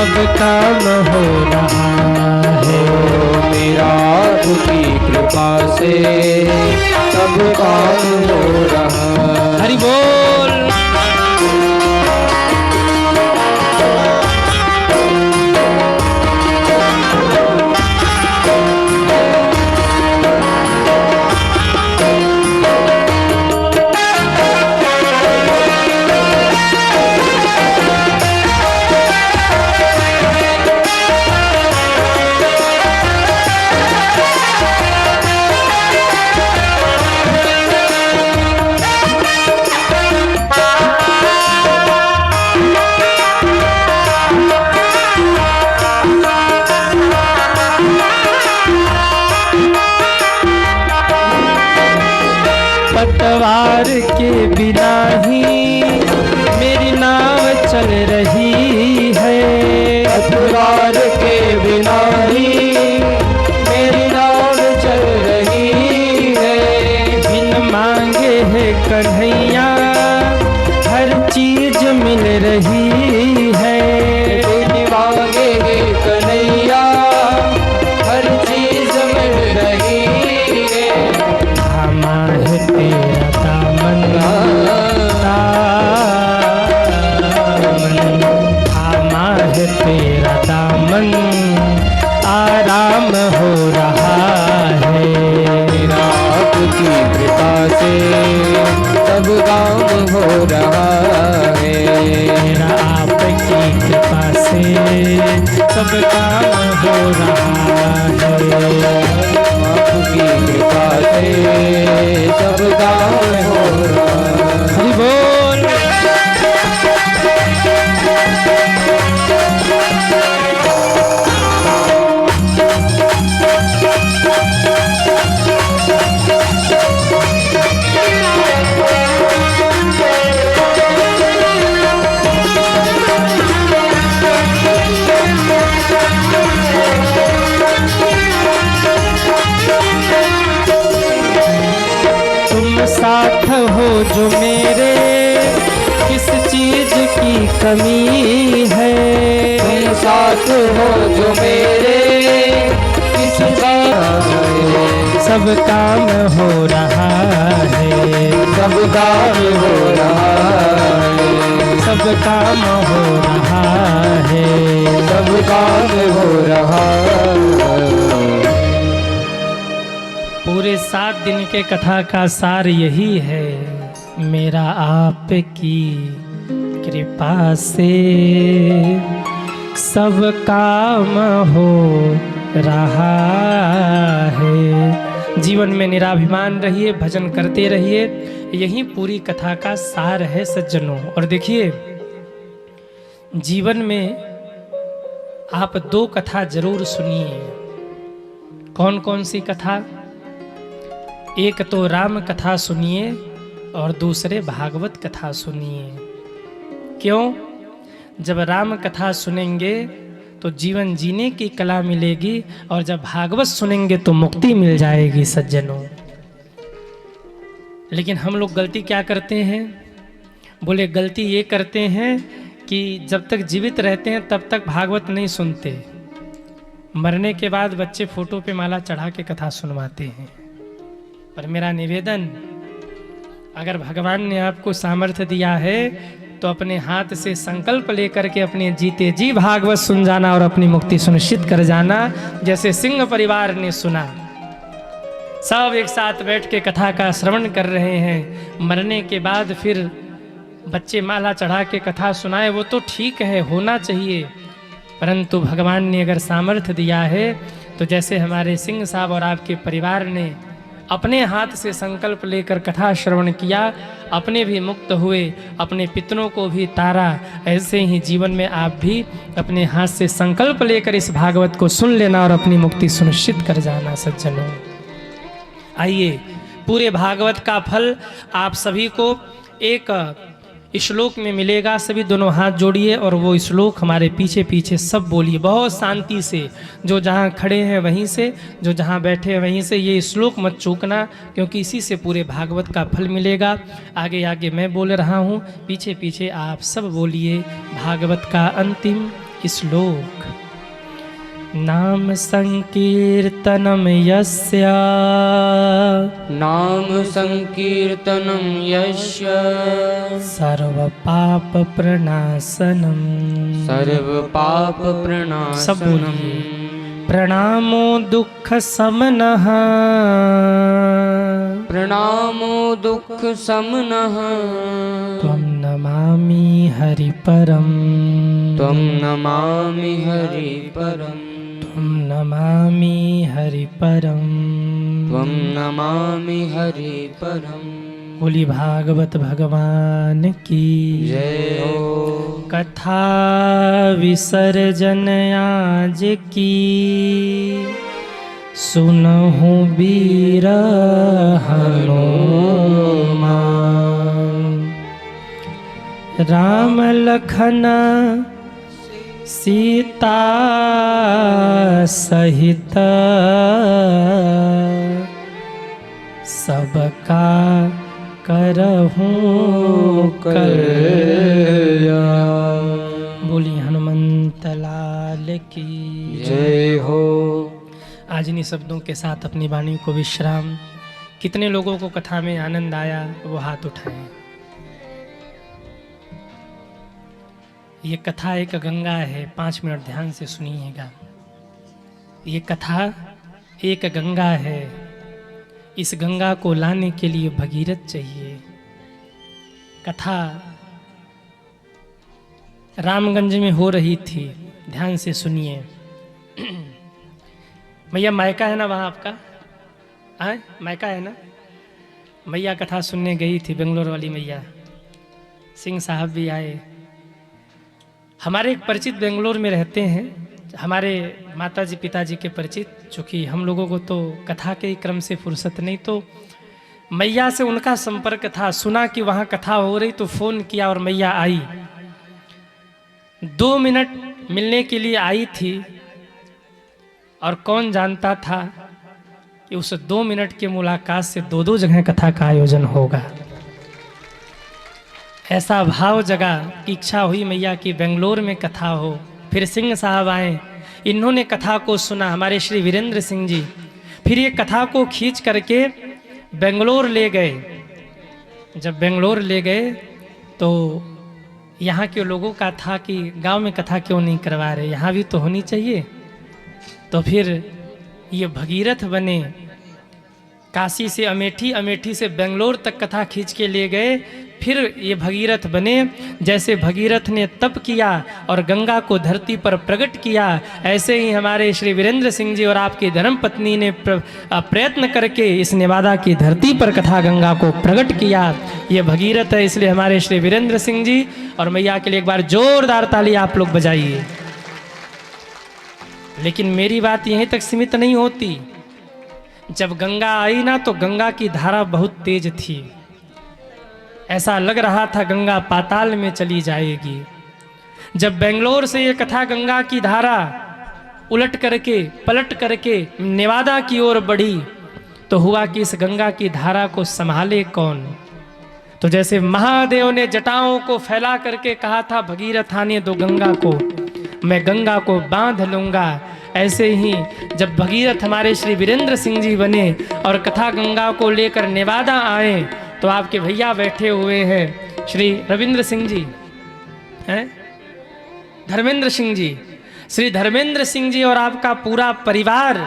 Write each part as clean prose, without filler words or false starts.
सब काम हो रहा है। मेरा आपकी कृपा से सब काम हो रहा। हरि बोल। पतवार के बिना ही मेरी नाव चल रही है। पतवार के बिना ही मेरी नाव चल रही है। बिन मांगे है कन्हैया हर चीज मिल रही है। बिन मांगे है कन्हैया हर चीज मिल रही है। थामा है तेरा दामन, थामा है तेरा दामन, आराम हो रहा है। मेरा आपकी कृपा से सब काम हो रहा है। मेरा आपकी कृपा से सब काम हो रहा है। आपकी कृपा से सब काम हो रहा है। हरि बोल। साथ हो जो मेरे किस चीज की कमी है। तुम साथ हो जो मेरे किस सब काम हो रहा है। सब काम हो रहा है। सब काम हो रहा है। सब काम हो रहा है। पूरे 7 दिन के कथा का सार यही है, मेरा आपकी कृपा से सब काम हो रहा है। जीवन में निराभिमान रहिए, भजन करते रहिए, यही पूरी कथा का सार है सज्जनों। और देखिए, जीवन में आप 2 कथा जरूर सुनिए। कौन कौन सी कथा? एक तो राम कथा सुनिए और दूसरे भागवत कथा सुनिए। क्यों? जब राम कथा सुनेंगे तो जीवन जीने की कला मिलेगी, और जब भागवत सुनेंगे तो मुक्ति मिल जाएगी सज्जनों। लेकिन हम लोग गलती क्या करते हैं? बोले गलती ये करते हैं कि जब तक जीवित रहते हैं तब तक भागवत नहीं सुनते, मरने के बाद बच्चे फोटो पे माला चढ़ा के कथा सुनवाते हैं। पर मेरा निवेदन, अगर भगवान ने आपको सामर्थ्य दिया है तो अपने हाथ से संकल्प लेकर के अपने जीते जी भागवत सुन जाना और अपनी मुक्ति सुनिश्चित कर जाना। जैसे सिंह परिवार ने सुना, सब एक साथ बैठ के कथा का श्रवण कर रहे हैं, मरने के बाद फिर बच्चे माला चढ़ा के कथा सुनाए, वो तो ठीक है, होना चाहिए। परंतु भगवान ने अगर सामर्थ्य दिया है तो जैसे हमारे सिंह साहब और आपके परिवार ने अपने हाथ से संकल्प लेकर कथा श्रवण किया, अपने भी मुक्त हुए, अपने पितरों को भी तारा, ऐसे ही जीवन में आप भी अपने हाथ से संकल्प लेकर इस भागवत को सुन लेना और अपनी मुक्ति सुनिश्चित कर जाना सज्जनों। आइए, पूरे भागवत का फल आप सभी को एक श्लोक में मिलेगा। सभी दोनों हाथ जोड़िए और वो श्लोक हमारे पीछे पीछे सब बोलिए बहुत शांति से। जो जहाँ खड़े हैं वहीं से, जो जहाँ बैठे हैं वहीं से, ये श्लोक मत चूकना, क्योंकि इसी से पूरे भागवत का फल मिलेगा। आगे आगे मैं बोल रहा हूँ, पीछे पीछे आप सब बोलिए भागवत का अंतिम श्लोक। नाम संकीर्तनम यस्य नाम संकीर्तनं यस्य सर्व पाप प्रणाशनम। सर्व पाप सब प्रणाशनम। बोलिए। प्रणामो दुख समनः प्रणामो दुख समनः। त्वं नमामि हरिपरम। त्वं नमामि हरिपरम्। त्वं नमामि हरिपरम। त्वं नमामि हरिपरम्। बोली भागवत भगवान की जय हो। कथा विसर्जन आज की सुनहु वीर हनुमान। राम लखन सीता सहित सबका करहूं कल्याण। बोली हनुमंत लाल की जय हो। आज इन्हीं शब्दों के साथ अपनी वाणी को विश्राम। कितने लोगों को कथा में आनंद आया वो हाथ उठाएं। ये कथा एक गंगा है, 5 मिनट ध्यान से सुनिएगा। ये कथा एक गंगा है। इस गंगा को लाने के लिए भगीरथ चाहिए। कथा रामगंज में हो रही थी, ध्यान से सुनिए। मैया मायका है ना वहाँ आपका? आए मायका है ना? मैया कथा सुनने गई थी, बेंगलोर वाली मैया। सिंह साहब भी आए। हमारे एक परिचित बेंगलोर में रहते हैं, हमारे माताजी पिताजी के परिचित, चूँकि हम लोगों को तो कथा के क्रम से फुर्सत नहीं, तो मैया से उनका संपर्क था। सुना कि वहाँ कथा हो रही तो फ़ोन किया और मैया आई। 2 मिनट मिलने के लिए आई थी और कौन जानता था कि उस 2 मिनट की मुलाकात से 2-2 जगह कथा का आयोजन होगा। ऐसा भाव जगा कि इच्छा हुई मैया की बेंगलोर में कथा हो। फिर सिंह साहब आए, इन्होंने कथा को सुना, हमारे श्री वीरेंद्र सिंह जी। फिर ये कथा को खींच करके बेंगलोर ले गए। जब बेंगलोर ले गए तो यहाँ के लोगों का था कि गांव में कथा क्यों नहीं करवा रहे, यहाँ भी तो होनी चाहिए। तो फिर ये भगीरथ बने, काशी से अमेठी, अमेठी से बेंगलोर तक कथा खींच के ले गए। फिर ये भगीरथ बने। जैसे भगीरथ ने तप किया और गंगा को धरती पर प्रकट किया, ऐसे ही हमारे श्री वीरेंद्र सिंह जी और आपकी धर्मपत्नी ने प्रयत्न करके इस नेवादा की धरती पर कथा गंगा को प्रकट किया। ये भगीरथ है, इसलिए हमारे श्री वीरेंद्र सिंह जी और मैया के लिए एक बार जोरदार ताली आप लोग बजाइए। लेकिन मेरी बात यहीं तक सीमित नहीं होती। जब गंगा आई ना, तो गंगा की धारा बहुत तेज थी। ऐसा लग रहा था गंगा पाताल में चली जाएगी। जब बेंगलोर से ये कथा गंगा की धारा उलट करके पलट करके नेवादा की ओर बढ़ी, तो हुआ कि इस गंगा की धारा को संभाले कौन। तो जैसे महादेव ने जटाओं को फैला करके कहा था भगीरथ आने दो गंगा को, मैं गंगा को बांध लूंगा, ऐसे ही जब भगीरथ हमारे श्री वीरेंद्र सिंह जी बने और कथा गंगा को लेकर नेवादा आए, तो आपके भैया बैठे हुए हैं श्री रविंद्र सिंह जी, हैं धर्मेंद्र सिंह जी, श्री धर्मेंद्र सिंह जी और आपका पूरा परिवार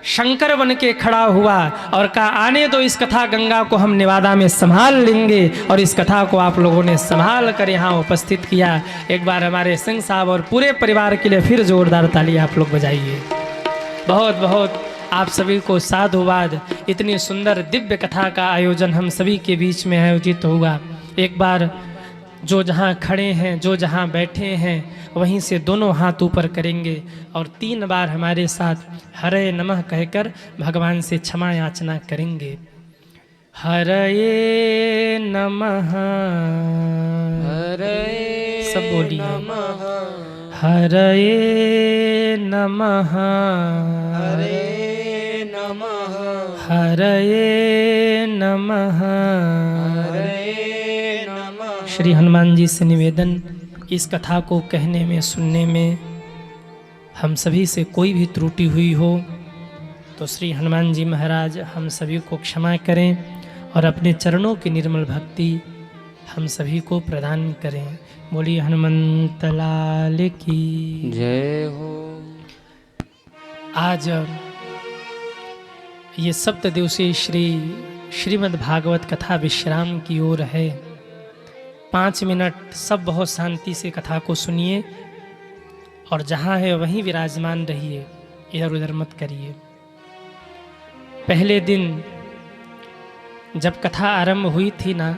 शंकर बन के खड़ा हुआ और कहा आने दो इस कथा गंगा को, हम नेवादा में संभाल लेंगे। और इस कथा को आप लोगों ने संभाल कर यहाँ उपस्थित किया। एक बार हमारे सिंह साहब और पूरे परिवार के लिए फिर जोरदार ताली आप लोग बजाइए। बहुत बहुत आप सभी को साधुवाद। इतनी सुंदर दिव्य कथा का आयोजन हम सभी के बीच में आयोजित हुआ। एक बार जो जहाँ खड़े हैं, जो जहाँ बैठे हैं, वहीं से दोनों हाथ ऊपर करेंगे और 3 बार हमारे साथ हरे नमः कहकर भगवान से क्षमा याचना करेंगे। हरे नमः, हरे सब बोलिए नमः, हरे नमः, हरे नमः, हरे नमः। हरे नमः। श्री हनुमान जी से निवेदन, इस कथा को कहने में, सुनने में हम सभी से कोई भी त्रुटि हुई हो तो श्री हनुमान जी महाराज हम सभी को क्षमा करें और अपने चरणों की निर्मल भक्ति हम सभी को प्रदान करें। बोलिए हनुमंत लाल की जय हो। आज ये सप्त दिवसीय श्रीमद् भागवत कथा विश्राम की ओर है। 5 मिनट सब बहुत शांति से कथा को सुनिए और जहाँ है वहीं विराजमान रहिए, इधर उधर मत करिए। पहले दिन जब कथा आरंभ हुई थी ना,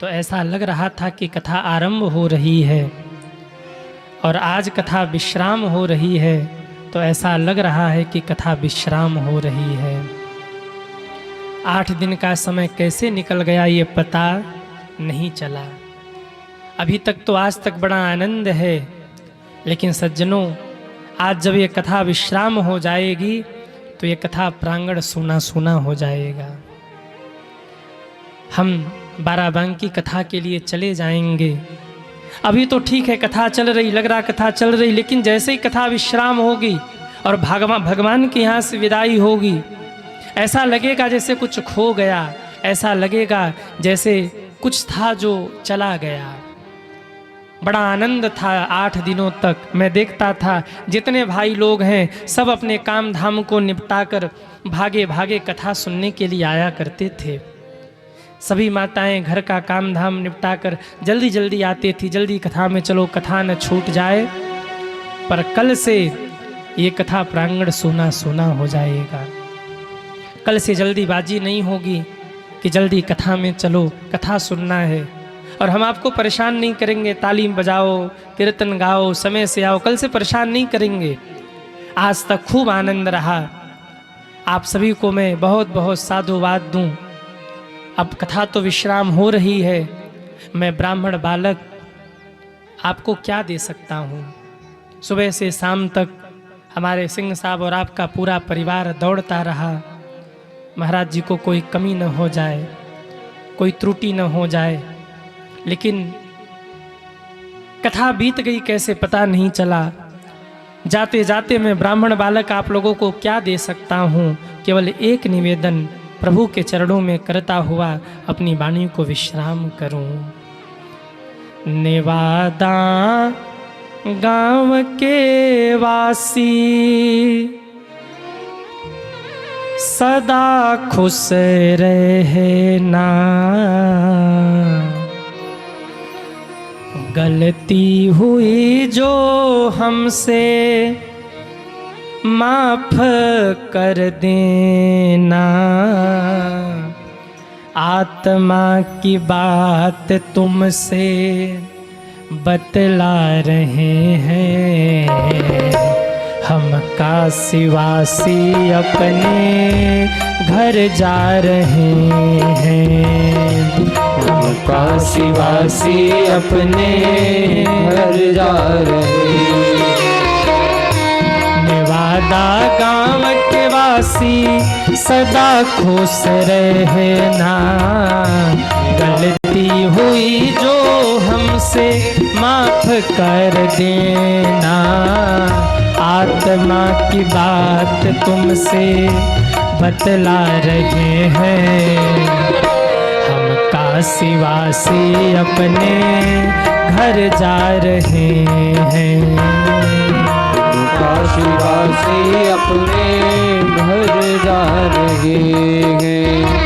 तो ऐसा लग रहा था कि कथा आरंभ हो रही है, और आज कथा विश्राम हो रही है तो ऐसा लग रहा है कि कथा विश्राम हो रही है। 8 दिन का समय कैसे निकल गया ये पता नहीं चला। अभी तक तो आज तक बड़ा आनंद है, लेकिन सज्जनों आज जब ये कथा विश्राम हो जाएगी तो ये कथा प्रांगण सूना सूना हो जाएगा। हम बाराबंकी कथा के लिए चले जाएंगे। अभी तो ठीक है, कथा चल रही, लग रहा कथा चल रही, लेकिन जैसे ही कथा विश्राम होगी और भगवान के यहाँ से विदाई होगी, ऐसा लगेगा जैसे कुछ खो गया, ऐसा लगेगा जैसे कुछ था जो चला गया। बड़ा आनंद था 8 दिनों तक। मैं देखता था जितने भाई लोग हैं सब अपने काम धाम को निपटाकर भागे भागे कथा सुनने के लिए आया करते थे। सभी माताएं घर का काम धाम निपटाकर जल्दी जल्दी आती थी, जल्दी कथा में चलो, कथा न छूट जाए। पर कल से ये कथा प्रांगण सोना सोना हो जाएगा। कल से जल्दीबाजी नहीं होगी कि जल्दी कथा में चलो, कथा सुनना है। और हम आपको परेशान नहीं करेंगे, तालीम बजाओ, कीर्तन गाओ, समय से आओ, कल से परेशान नहीं करेंगे। आज तक खूब आनंद रहा। आप सभी को मैं बहुत बहुत साधुवाद दूं। अब कथा तो विश्राम हो रही है, मैं ब्राह्मण बालक आपको क्या दे सकता हूँ। सुबह से शाम तक हमारे सिंह साहब और आपका पूरा परिवार दौड़ता रहा। महाराज जी को कोई कमी न हो जाए, कोई त्रुटि न हो जाए, लेकिन कथा बीत गई कैसे पता नहीं चला। जाते जाते मैं ब्राह्मण बालक आप लोगों को क्या दे सकता हूँ, केवल एक निवेदन प्रभु के चरणों में करता हुआ अपनी वाणी को विश्राम करूं। नेवादा गांव के वासी सदा खुश रहना, गलती हुई जो हमसे माफ कर देना। आत्मा की बात तुमसे बतला रहे हैं, हम काशीवासी अपने घर जा रहे हैं। हम काशीवासी अपने घर जा रहे हैं। नेवादा गांव के वासी सदा खुश रहना, गलती हुई जो हमसे माफ कर देना। आत्मा की बात तुमसे बतला रहे हैं, हम काशीवासी अपने घर जा रहे हैं। काशीवासी अपने घर जा रहे हैं।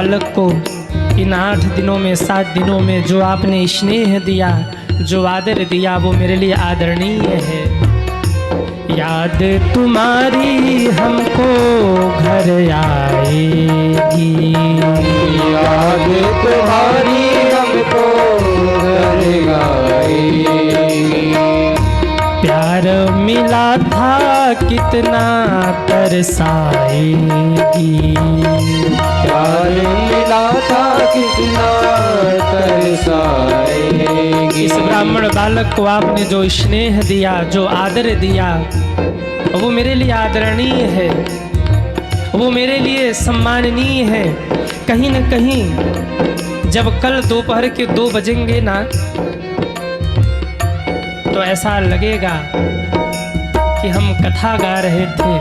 बालक को इन 8 दिनों में 7 दिनों में जो आपने स्नेह दिया, जो आदर दिया, वो मेरे लिए आदरणीय है। याद तुम्हारी हमको घर आएगी, याद तुम्हारी हमको घर आएगी। प्यार मिला था कितना तरसाएगी, प्यार मिला था कितना तरसाएगी। इस ब्राह्मण बालक को आपने जो स्नेह दिया, जो आदर दिया, वो मेरे लिए आदरणीय है, वो मेरे लिए सम्माननीय है। कहीं न कहीं जब कल दोपहर के 2 बजेंगे ना, तो ऐसा लगेगा कि हम कथा गा रहे थे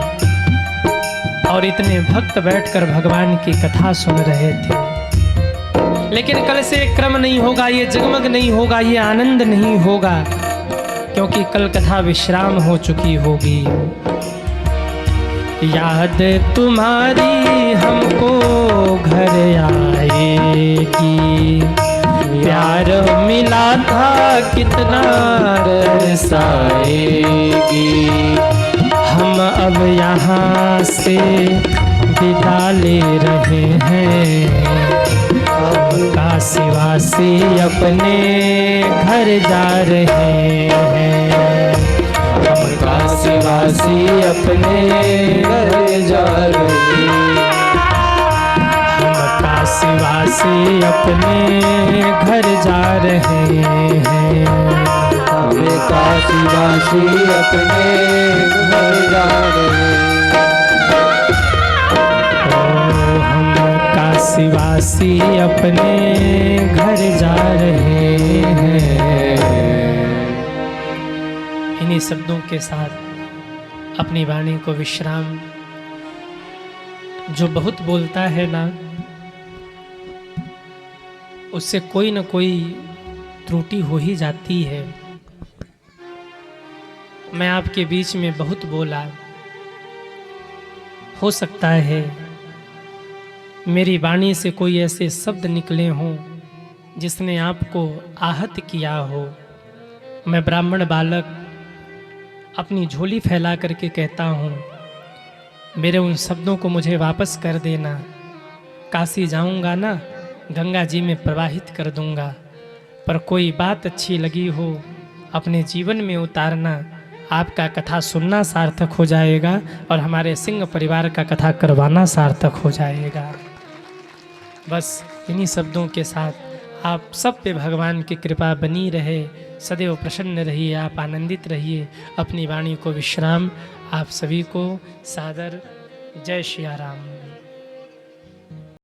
और इतने भक्त बैठकर भगवान की कथा सुन रहे थे। लेकिन कल से क्रम नहीं होगा, ये जगमग नहीं होगा, ये आनंद नहीं होगा, क्योंकि कल कथा विश्राम हो चुकी होगी। याद तुम्हारी हमको घर आएगी, प्यार मिला था कितना तरसाएगी। हम अब यहाँ से विदा ले रहे हैं, काशीवासी अपने घर जा रहे हैं। हम काशीवासी अपने घर जा रहे हैं। हम काशीवासी अपने घर जा रहे हैं। हम काशीवासी अपने घर जा रहे हैं। हम काशीवासी अपने घर जा रहे हैं। इन्हीं शब्दों के साथ अपनी वाणी को विश्राम। जो बहुत बोलता है ना, उससे कोई न कोई त्रुटि हो ही जाती है। मैं आपके बीच में बहुत बोला, हो सकता है मेरी वाणी से कोई ऐसे शब्द निकले हों जिसने आपको आहत किया हो। मैं ब्राह्मण बालक अपनी झोली फैला करके कहता हूँ, मेरे उन शब्दों को मुझे वापस कर देना। काशी जाऊँगा ना, गंगा जी में प्रवाहित कर दूँगा। पर कोई बात अच्छी लगी हो, अपने जीवन में उतारना। आपका कथा सुनना सार्थक हो जाएगा और हमारे सिंह परिवार का कथा करवाना सार्थक हो जाएगा। बस इन्हीं शब्दों के साथ आप सब पे भगवान की कृपा बनी रहे, सदैव प्रसन्न रहिए, आप आनंदित रहिए। अपनी वाणी को विश्राम। आप सभी को सादर जय श्री राम।